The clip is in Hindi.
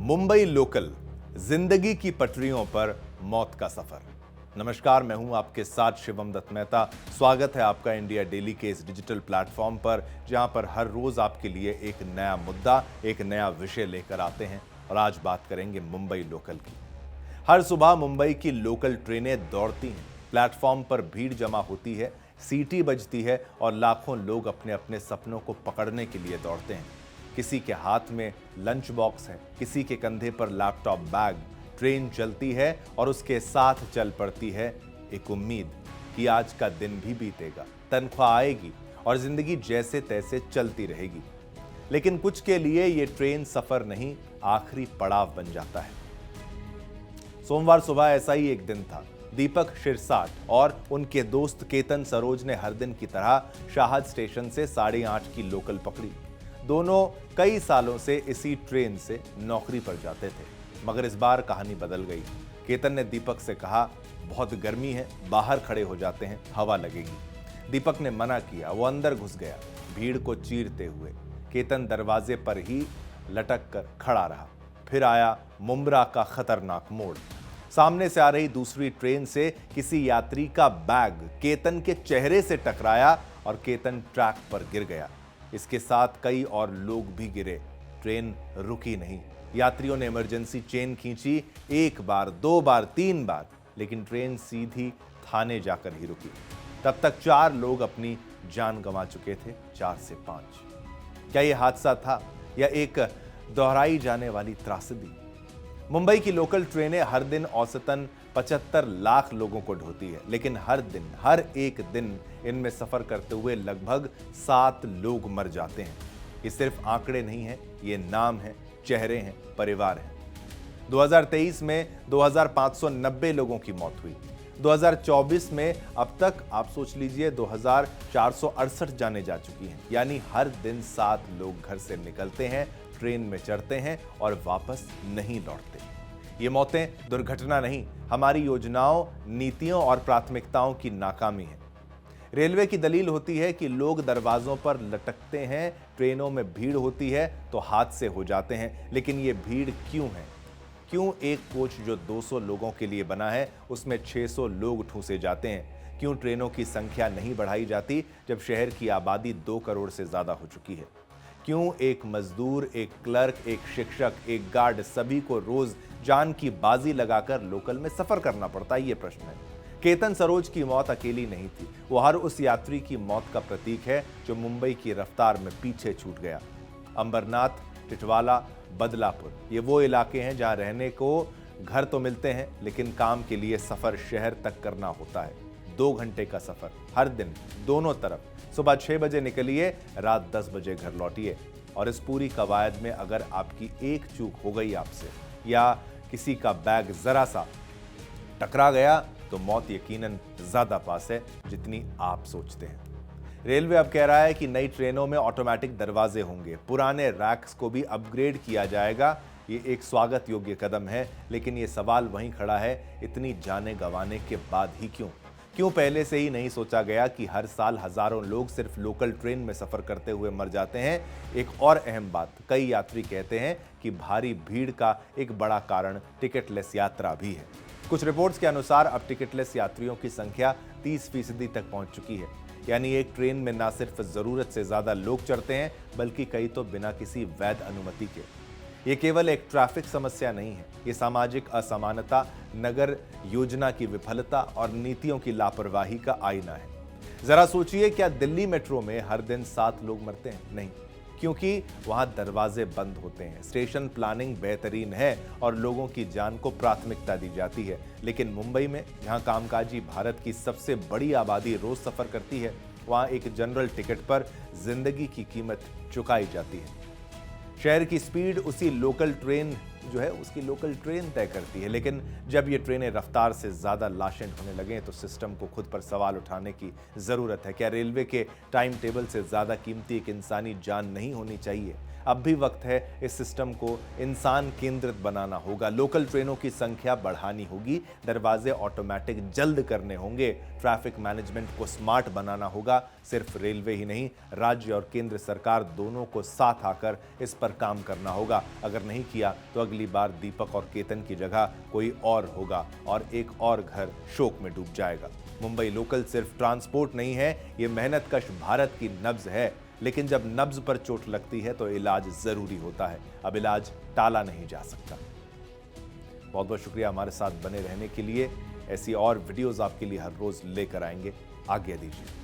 मुंबई लोकल, जिंदगी की पटरियों पर मौत का सफर। नमस्कार, मैं हूं आपके साथ शिवम दत्त मेहता। स्वागत है आपका इंडिया डेली के इस डिजिटल प्लेटफॉर्म पर, जहां पर हर रोज आपके लिए एक नया मुद्दा, एक नया विषय लेकर आते हैं। और आज बात करेंगे मुंबई लोकल की। हर सुबह मुंबई की लोकल ट्रेनें दौड़ती हैं, प्लेटफॉर्म पर भीड़ जमा होती है, सीटी बजती है और लाखों लोग अपने अपने सपनों को पकड़ने के लिए दौड़ते हैं। किसी के हाथ में लंच बॉक्स है, किसी के कंधे पर लैपटॉप बैग। ट्रेन चलती है और उसके साथ चल पड़ती है एक उम्मीद कि आज का दिन भी बीतेगा, तनख्वाह आएगी और जिंदगी जैसे तैसे चलती रहेगी। लेकिन कुछ के लिए ये ट्रेन सफर नहीं, आखिरी पड़ाव बन जाता है। सोमवार सुबह ऐसा ही एक दिन था। दीपक शिरसाट और उनके दोस्त केतन सरोज ने हर दिन की तरह शाहद स्टेशन से 8:30 की लोकल पकड़ी। दोनों कई सालों से इसी ट्रेन से नौकरी पर जाते थे, मगर इस बार कहानी बदल गई। केतन ने दीपक से कहा, बहुत गर्मी है, बाहर खड़े हो जाते हैं, हवा लगेगी। दीपक ने मना किया। वो अंदर घुस गया, भीड़ को चीरते हुए। केतन दरवाजे पर ही लटक कर खड़ा रहा। फिर आया मुंब्रा का खतरनाक मोड़। सामने से आ रही दूसरी ट्रेन से किसी यात्री का बैग केतन के चेहरे से टकराया और केतन ट्रैक पर गिर गया। इसके साथ कई और लोग भी गिरे। ट्रेन रुकी नहीं। यात्रियों ने इमरजेंसी चेन खींची, एक बार, दो बार, तीन बार, लेकिन ट्रेन सीधी थाने जाकर ही रुकी। तब तक 4 लोग अपनी जान गंवा चुके थे, 4 से 5। क्या यह हादसा था या एक दोहराई जाने वाली त्रासदी? मुंबई की लोकल ट्रेनें हर दिन औसतन 75 लाख लोगों को ढोती है, लेकिन हर दिन, हर एक दिन इनमें सफर करते हुए लगभग 7 लोग मर जाते हैं। ये सिर्फ आंकड़े नहीं हैं, ये नाम हैं, चेहरे हैं, परिवार हैं। 2023 में 2590 लोगों की मौत हुई। 2024 में अब तक आप सोच लीजिए 2468 जाने जा चुकी हैं। यानी हर दिन 7 लोग घर से निकलते हैं, ट्रेन में चढ़ते हैं और वापस नहीं लौटते। ये मौतें दुर्घटना नहीं, हमारी योजनाओं, नीतियों और प्राथमिकताओं की नाकामी है। रेलवे की दलील होती है कि लोग दरवाजों पर लटकते हैं, ट्रेनों में भीड़ होती है तो हादसे हो जाते हैं। लेकिन ये भीड़ क्यों है? क्यों एक कोच जो 200 लोगों के लिए बना है, उसमें 600 लोग ठूंसे जाते हैं? क्यों ट्रेनों की संख्या नहीं बढ़ाई जाती जब शहर की आबादी 2 करोड़ से ज्यादा हो चुकी है? क्यों एक मजदूर, एक क्लर्क, एक शिक्षक, एक गार्ड, सभी को रोज जान की बाजी लगाकर लोकल में सफर करना पड़ता है? ये प्रश्न है। केतन सरोज की मौत अकेली नहीं थी। वो हर उस यात्री की मौत का प्रतीक है जो मुंबई की रफ्तार में पीछे छूट गया। अंबरनाथ, टिटवाला, बदलापुर, ये वो इलाके हैं जहां रहने को घर तो मिलते हैं, लेकिन काम के लिए सफर शहर तक करना होता है। 2 घंटे का सफर हर दिन, दोनों तरफ। सुबह 6 बजे निकलिए, रात 10 बजे घर लौटिए। और इस पूरी कवायद में अगर आपकी एक चूक हो गई आपसे, या किसी का बैग जरा सा टकरा गया, तो मौत यकीनन ज्यादा पास है जितनी आप सोचते हैं। रेलवे अब कह रहा है कि नई ट्रेनों में ऑटोमेटिक दरवाजे होंगे, पुराने रैक्स को भी अपग्रेड किया जाएगा। ये एक स्वागत योग्य कदम है, लेकिन ये सवाल वहीं खड़ा है, इतनी जानें गंवाने के बाद ही क्यों? क्यों पहले से ही नहीं सोचा गया कि हर साल हजारों लोग सिर्फ लोकल ट्रेन में सफर करते हुए मर जाते हैं? एक और अहम बात, कई यात्री कहते हैं कि भारी भीड़ का एक बड़ा कारण टिकटलेस यात्रा भी है। कुछ रिपोर्ट्स के अनुसार अब टिकटलेस यात्रियों की संख्या 30% तक पहुंच चुकी है। यानी एक ट्रेन में न सिर्फ जरूरत से ज्यादा लोग चढ़ते हैं, बल्कि कई तो बिना किसी वैध अनुमति के। ये केवल एक ट्रैफिक समस्या नहीं है, ये सामाजिक असमानता, नगर योजना की विफलता और नीतियों की लापरवाही का आईना है। जरा सोचिए, क्या दिल्ली मेट्रो में हर दिन 7 लोग मरते हैं? नहीं, क्योंकि वहां दरवाजे बंद होते हैं, स्टेशन प्लानिंग बेहतरीन है और लोगों की जान को प्राथमिकता दी जाती है। लेकिन मुंबई में, जहां कामकाजी भारत की सबसे बड़ी आबादी रोज सफर करती है, वहां एक जनरल टिकट पर जिंदगी की कीमत चुकाई जाती है। शहर की स्पीड उसकी लोकल ट्रेन तय करती है। लेकिन जब ये ट्रेनें रफ्तार से ज्यादा लाशें ढोने लगें, तो सिस्टम को खुद पर सवाल उठाने की जरूरत है। क्या रेलवे के टाइम टेबल से ज्यादा कीमती एक इंसानी जान नहीं होनी चाहिए? अब भी वक्त है इस सिस्टम को इंसान केंद्रित बनाना होगा। लोकल ट्रेनों की संख्या बढ़ानी होगी, दरवाजे ऑटोमेटिक जल्द करने होंगे, ट्रैफिक मैनेजमेंट को स्मार्ट बनाना होगा। सिर्फ रेलवे ही नहीं, राज्य और केंद्र सरकार दोनों को साथ आकर इस पर काम करना होगा। अगर नहीं किया तो अगली बार दीपक और केतन की जगह कोई और होगा और एक और घर शोक में डूब जाएगा। मुंबई लोकल सिर्फ ट्रांसपोर्ट नहीं है, ये मेहनतकश भारत की नब्ज है। लेकिन जब नब्ज पर चोट लगती है तो इलाज जरूरी होता है। अब इलाज टाला नहीं जा सकता। बहुत बहुत शुक्रिया हमारे साथ बने रहने के लिए। ऐसी और वीडियोस आपके लिए हर रोज लेकर आएंगे। आज्ञा दीजिए।